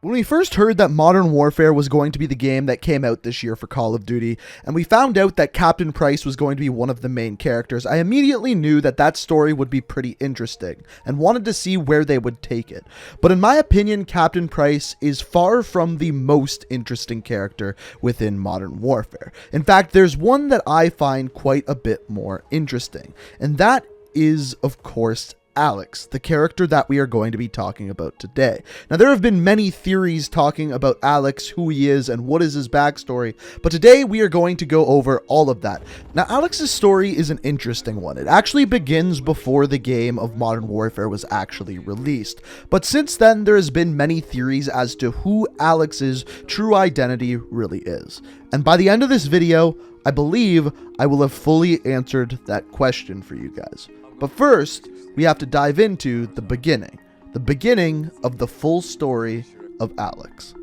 When we first heard that Modern Warfare was going to be the game that came out this year for Call of Duty, and we found out that Captain Price was going to be one of the main characters, I immediately knew that that story would be pretty interesting, and wanted to see where they would take it. But in my opinion, Captain Price is far from the most interesting character within Modern Warfare. In fact, there's one that I find quite a bit more interesting, and that is, of course, Alex, the character that we are going to be talking about today. Now, there have been many theories talking about Alex, who he is, and what is his backstory, but today we are going to go over all of that. Now, Alex's story is an interesting one. It actually begins before the game of Modern Warfare was actually released, but since then there has been many theories as to who Alex's true identity really is. And by the end of this video, I believe I will have fully answered that question for you guys. But first, we have to dive into the beginning of the full story of Alex.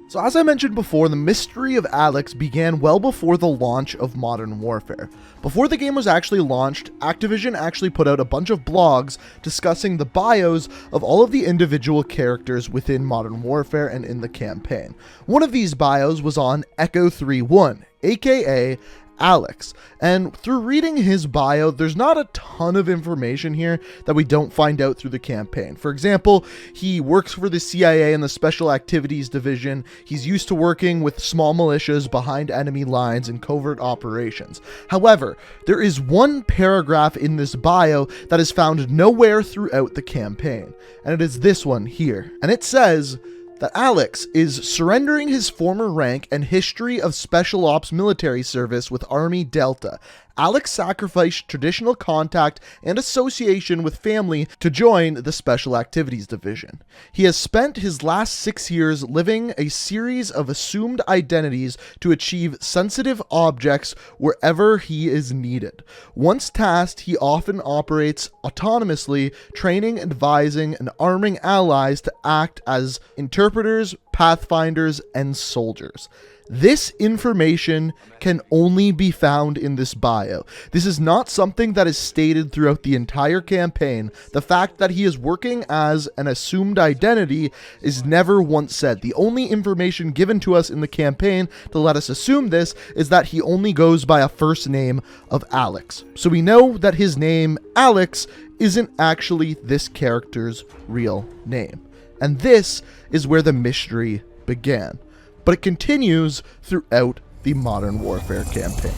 So as I mentioned before, the mystery of Alex began well before the launch of Modern Warfare. Before the game was actually launched, Activision actually put out a bunch of blogs discussing the bios of all of the individual characters within Modern Warfare and in the campaign. One of these bios was on Echo 31, aka Alex, and through reading his bio, there's not a ton of information here that we don't find out through the campaign. For example, he works for the CIA in the Special Activities Division. He's used to working with small militias behind enemy lines and covert operations. However, there is one paragraph in this bio that is found nowhere throughout the campaign, and it is this one here, and it says that Alex is surrendering his former rank and history of Special Ops military service with Army Delta. Alex sacrificed traditional contact and association with family to join the Special Activities Division. He has spent his last 6 years living a series of assumed identities to achieve sensitive objects wherever he is needed. Once tasked, he often operates autonomously, training, advising, and arming allies to act as interpreters, pathfinders, and soldiers. This information can only be found in this bio. This is not something that is stated throughout the entire campaign. The fact that he is working as an assumed identity is never once said. The only information given to us in the campaign to let us assume this is that he only goes by a first name of Alex. So we know that his name, Alex, isn't actually this character's real name. And this is where the mystery began. But it continues throughout the Modern Warfare campaign.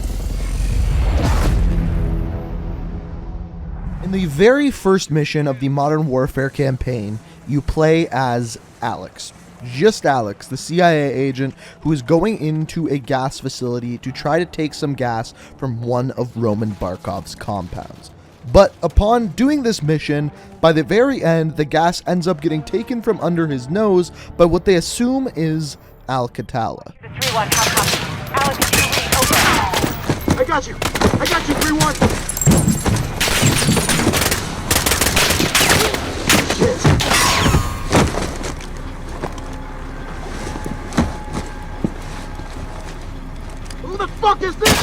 In the very first mission of the Modern Warfare campaign, you play as Alex. Just Alex, the CIA agent who is going into a gas facility to try to take some gas from one of Roman Barkov's compounds. But upon doing this mission, by the very end, the gas ends up getting taken from under his nose by what they assume is Alcatala. 3-1, how copy? Alex, is you read? Over. I got you, 3-1. Shit. Who the fuck is this?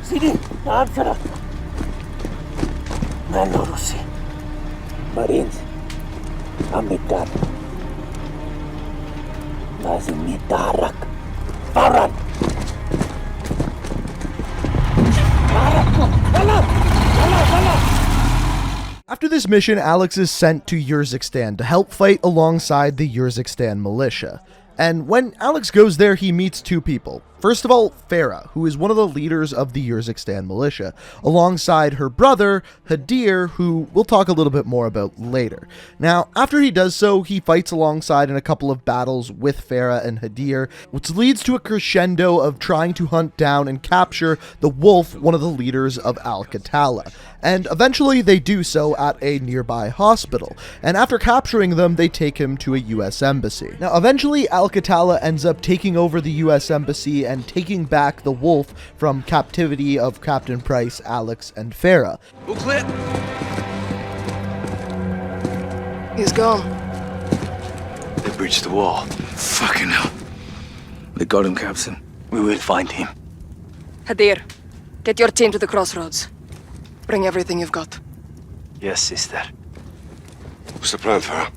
CD, answer. Russi. Marines. Amitat. Lazim Darak. Faran. After this mission, Alex is sent to Urzikstan to help fight alongside the Urzikstan militia. And when Alex goes there, he meets two people. First of all, Farah, who is one of the leaders of the Urzikstan militia, alongside her brother, Hadir, who we'll talk a little bit more about later. Now, after he does so, he fights alongside in a couple of battles with Farah and Hadir, which leads to a crescendo of trying to hunt down and capture the Wolf, one of the leaders of Alcatala. And eventually they do so at a nearby hospital, and after capturing them, they take him to a US embassy. Now, eventually Alcatala ends up taking over the US embassy and taking back the Wolf from captivity of Captain Price, Alex, and Farah. All clear. He's gone. They breached the wall. Fucking hell. They got him, Captain. We will find him. Hadir, Get your team to the crossroads. Bring everything you've got. Yes, sister. What's the plan, Farah?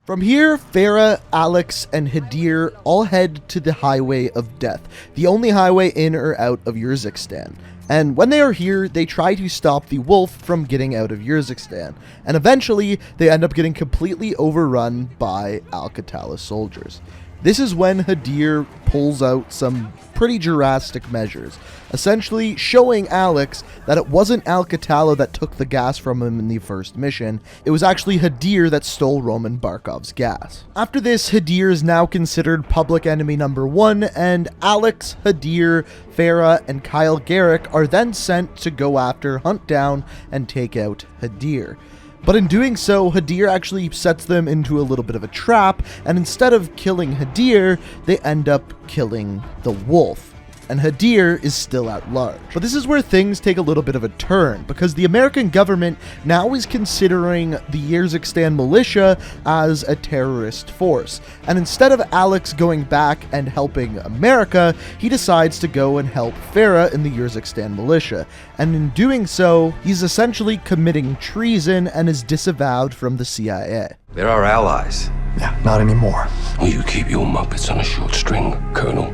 From here, Farah, Alex, and Hadir all head to the Highway of Death, the only highway in or out of Urzikstan. And when they are here, they try to stop the wolf from getting out of Urzikstan, and eventually they end up getting completely overrun by Al-Qatala soldiers. This is when Hadir pulls out some pretty drastic measures, essentially showing Alex that it wasn't Al-Qatala that took the gas from him in the first mission, it was actually Hadir that stole Roman Barkov's gas. After this, Hadir is now considered public enemy number 1, and Alex, Hadir, Farah, and Kyle Garrick are then sent to go after, hunt down, and take out Hadir. But in doing so, Hadir actually sets them into a little bit of a trap, and instead of killing Hadir, they end up killing the wolf. And Hadir is still at large. But this is where things take a little bit of a turn, because the American government now is considering the Urzikstan militia as a terrorist force. And instead of Alex going back and helping America, he decides to go and help Farah in the Urzikstan militia. And in doing so, he's essentially committing treason and is disavowed from the CIA. They're our allies. Yeah, not anymore. Will you keep your muppets on a short string, Colonel?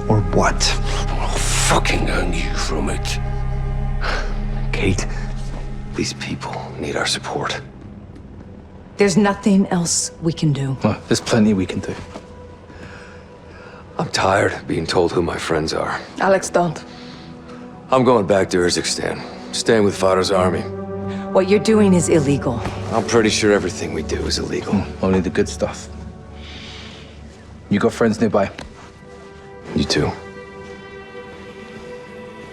Or what? I'll fucking hang you from it. Kate, these people need our support. There's nothing else we can do. Well, there's plenty we can do. I'm tired of being told who my friends are. Alex, don't. I'm going back to Urzikstan, staying with Farah's army. What you're doing is illegal. I'm pretty sure everything we do is illegal. Only the good stuff. You got friends nearby? You too.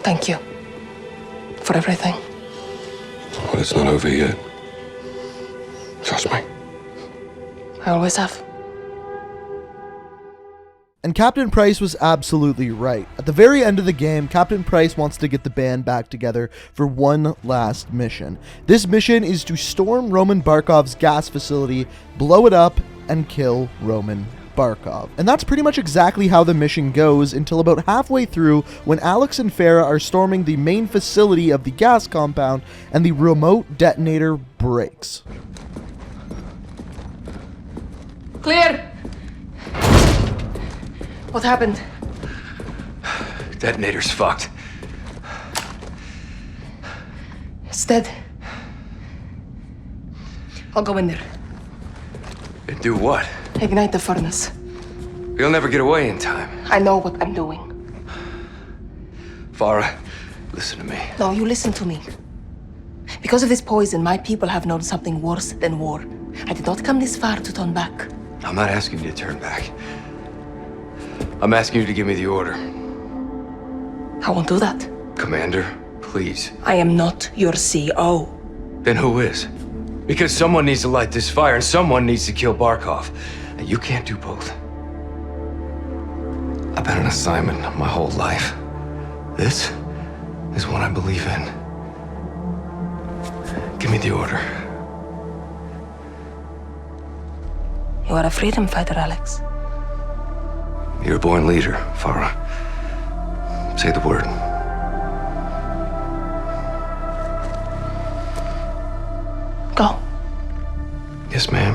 Thank you. For everything. Well, it's not over yet. Trust me. I always have. And Captain Price was absolutely right. At the very end of the game, Captain Price wants to get the band back together for one last mission. This mission is to storm Roman Barkov's gas facility, blow it up, and kill Roman Barkov. And that's pretty much exactly how the mission goes until about halfway through, when Alex and Farah are storming the main facility of the gas compound and the remote detonator breaks. Clear! What happened? Detonator's fucked. It's dead. I'll go in there. And do what? Ignite the furnace. You'll never get away in time. I know what I'm doing. Farah, listen to me. No, you listen to me. Because of this poison, my people have known something worse than war. I did not come this far to turn back. I'm not asking you to turn back. I'm asking you to give me the order. I won't do that. Commander, please. I am not your CO. Then who is? Because someone needs to light this fire and someone needs to kill Barkov. And you can't do both. I've been an assignment my whole life. This is what I believe in. Give me the order. You are a freedom fighter, Alex. You're a born leader, Farah. Say the word. Go. Yes, ma'am.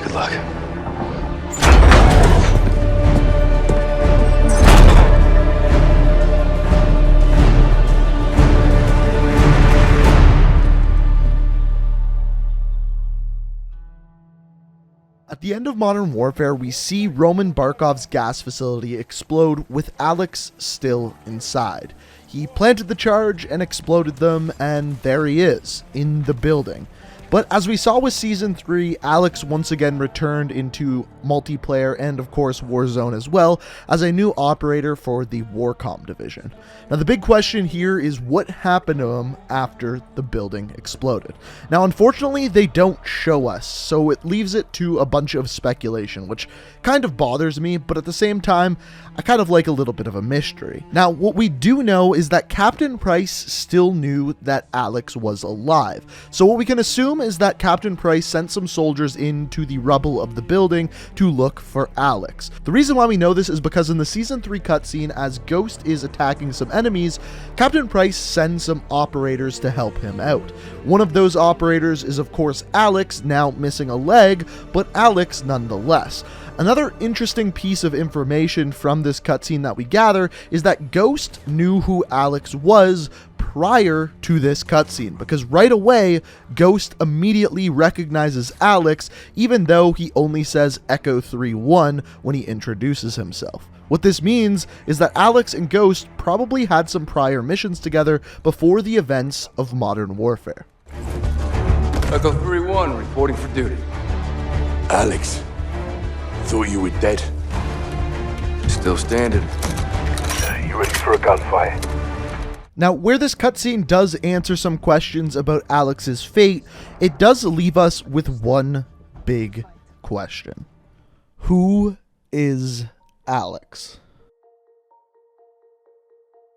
Good luck. At the end of Modern Warfare, we see Roman Barkov's gas facility explode with Alex still inside. He planted the charge and exploded them, and there he is, in the building. But as we saw with Season 3, Alex once again returned into multiplayer and of course Warzone as well as a new operator for the Warcom division. Now the big question here is what happened to him after the building exploded. Now unfortunately they don't show us, so it leaves it to a bunch of speculation, which kind of bothers me, but at the same time I kind of like a little bit of a mystery. Now what we do know is that Captain Price still knew that Alex was alive, so what we can assume assume is that Captain Price sent some soldiers into the rubble of the building to look for Alex. The reason why we know this is because in the Season 3 cutscene, as Ghost is attacking some enemies, Captain Price sends some operators to help him out. One of those operators is of course Alex, now missing a leg, but Alex nonetheless. Another interesting piece of information from this cutscene that we gather is that Ghost knew who Alex was prior to this cutscene, because right away, Ghost immediately recognizes Alex, even though he only says Echo 3-1 when he introduces himself. What this means is that Alex and Ghost probably had some prior missions together before the events of Modern Warfare. Echo 3-1, reporting for duty. Alex, thought you were dead. Still standing. You ready for a gunfight? Now, where this cutscene does answer some questions about Alex's fate, it does leave us with one big question. Who is Alex?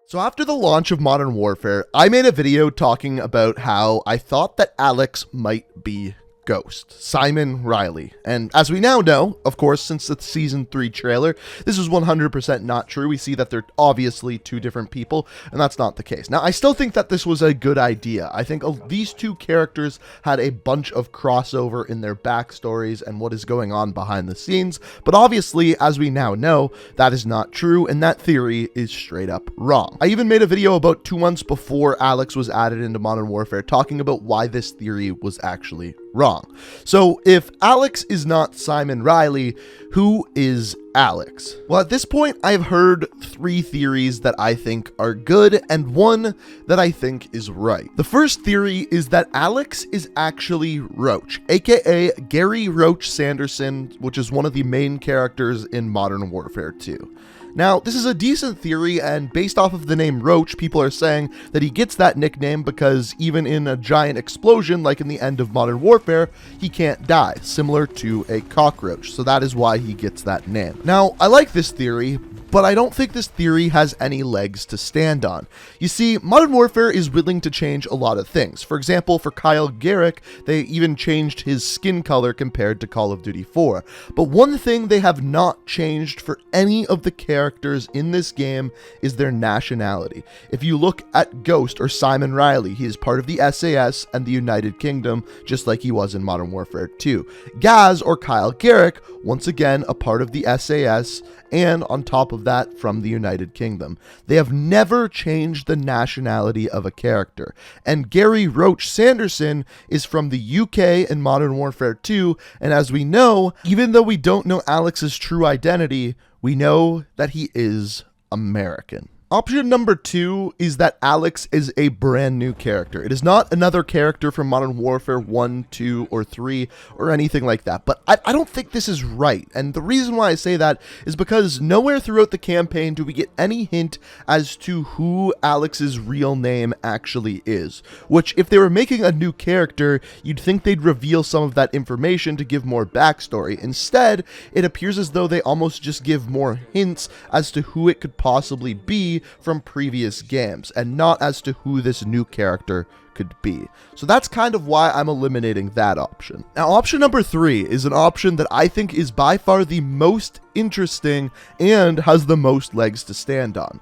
So after the launch of Modern Warfare, I made a video talking about how I thought that Alex might be Ghost, Simon Riley. And as we now know, of course, since the Season 3 trailer, this is 100% not true. We see that they're obviously two different people, and that's not the case. Now, I still think that this was a good idea. I think these two characters had a bunch of crossover in their backstories and what is going on behind the scenes, but obviously, as we now know, that is not true, and that theory is straight up wrong. I even made a video about 2 months before Alex was added into Modern Warfare talking about why this theory was actually wrong. So if Alex is not Simon Riley, who is Alex? Well, at this point, I've heard 3 theories that I think are good and one that I think is right. The first theory is that Alex is actually Roach, aka Gary Roach Sanderson, which is one of the main characters in Modern Warfare 2. Now, this is a decent theory, and based off of the name Roach, people are saying that he gets that nickname because even in a giant explosion, like in the end of Modern Warfare, he can't die, similar to a cockroach, so that is why he gets that name. Now, I like this theory, but I don't think this theory has any legs to stand on. You see, Modern Warfare is willing to change a lot of things. For example, for Kyle Garrick, they even changed his skin color compared to Call of Duty 4. But one thing they have not changed for any of the characters in this game is their nationality. If you look at Ghost or Simon Riley, he is part of the SAS and the United Kingdom, just like he was in Modern Warfare 2. Gaz or Kyle Garrick, once again a part of the SAS, and on top of that, from the United Kingdom. They have never changed the nationality of a character. And Gary Roach Sanderson is from the UK in Modern Warfare 2, and as we know, even though we don't know Alex's true identity, we know that he is American. Option number 2 is that Alex is a brand new character. It is not another character from Modern Warfare 1, 2, or 3, or anything like that. But I don't think this is right. And the reason why I say that is because nowhere throughout the campaign do we get any hint as to who Alex's real name actually is. Which, if they were making a new character, you'd think they'd reveal some of that information to give more backstory. Instead, it appears as though they almost just give more hints as to who it could possibly be from previous games, and not as to who this new character could be. So that's kind of why I'm eliminating that option. Now, option number 3 is an option that I think is by far the most interesting and has the most legs to stand on.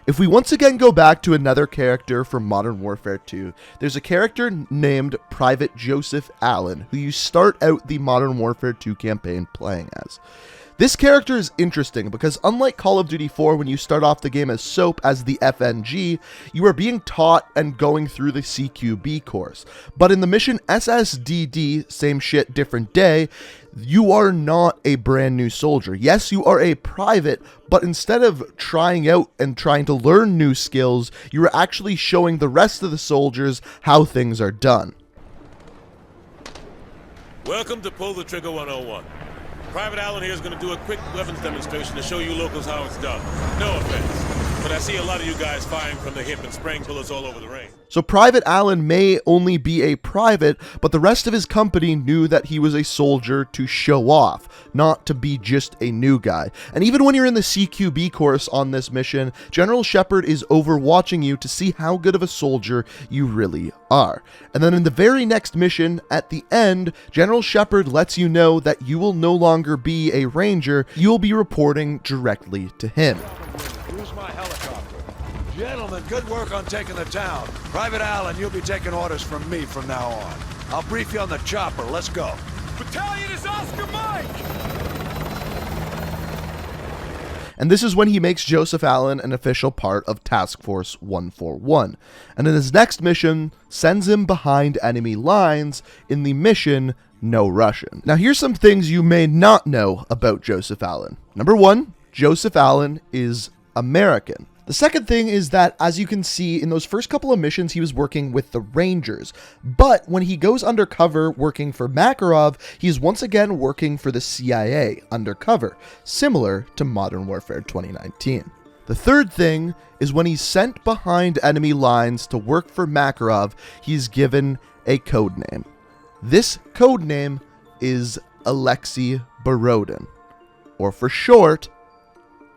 If we once again go back to another character from Modern Warfare 2, there's a character named Private Joseph Allen, who you start out the Modern Warfare 2 campaign playing as. This character is interesting because unlike Call of Duty 4, when you start off the game as Soap as the FNG, you are being taught and going through the CQB course. But in the mission SSDD, same shit, different day, you are not a brand new soldier. Yes, you are a private, but instead of trying out and trying to learn new skills, you are actually showing the rest of the soldiers how things are done. Welcome to Pull the Trigger 101. Private Allen here is going to do a quick weapons demonstration to show you locals how it's done. No offense. But I see a lot of you guys firing from the hip and spraying bullets all over the ring. So Private Allen may only be a private, but the rest of his company knew that he was a soldier to show off, not to be just a new guy. And even when you're in the CQB course on this mission, General Shepard is overwatching you to see how good of a soldier you really are. And then in the very next mission, at the end, General Shepard lets you know that you will no longer be a ranger, you will be reporting directly to him. Use my helicopter. Gentlemen, good work on taking the town. Private Allen, you'll be taking orders from me from now on. I'll brief you on the chopper. Let's go. Battalion is Oscar Mike! And this is when he makes Joseph Allen an official part of Task Force 141. And in his next mission, sends him behind enemy lines in the mission No Russian. Now here's some things you may not know about Joseph Allen. Number one, Joseph Allen is American. The second thing is that, as you can see, in those first couple of missions, he was working with the Rangers. But when he goes undercover working for Makarov, he's once again working for the CIA undercover, similar to Modern Warfare 2019. The third thing is when he's sent behind enemy lines to work for Makarov, he's given a code name. This code name is Alexei Borodin, or for short,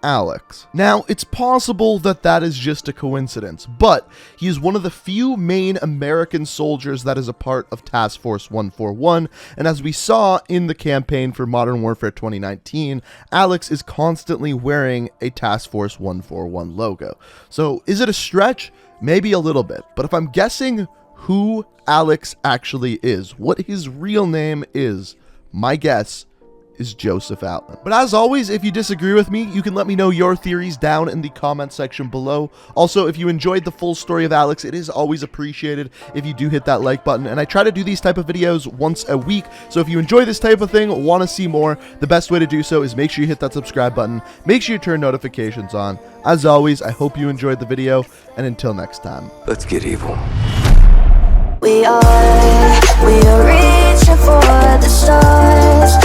Alex. Now, it's possible that that is just a coincidence, but he is one of the few main American soldiers that is a part of Task Force 141, and as we saw in the campaign for Modern Warfare 2019, Alex is constantly wearing a Task Force 141 logo. So, is it a stretch? Maybe a little bit, but if I'm guessing who Alex actually is, what his real name is, my guess is Joseph Allen. But as always, if you disagree with me, you can let me know your theories down in the comment section below. Also, if you enjoyed the full story of Alex, it is always appreciated if you do hit that like button. And I try to do these type of videos once a week, so if you enjoy this type of thing, want to see more, the best way to do so is make sure you hit that subscribe button, make sure you turn notifications on. As always, I hope you enjoyed the video, and until next time. Let's get evil. We are reaching for the stars.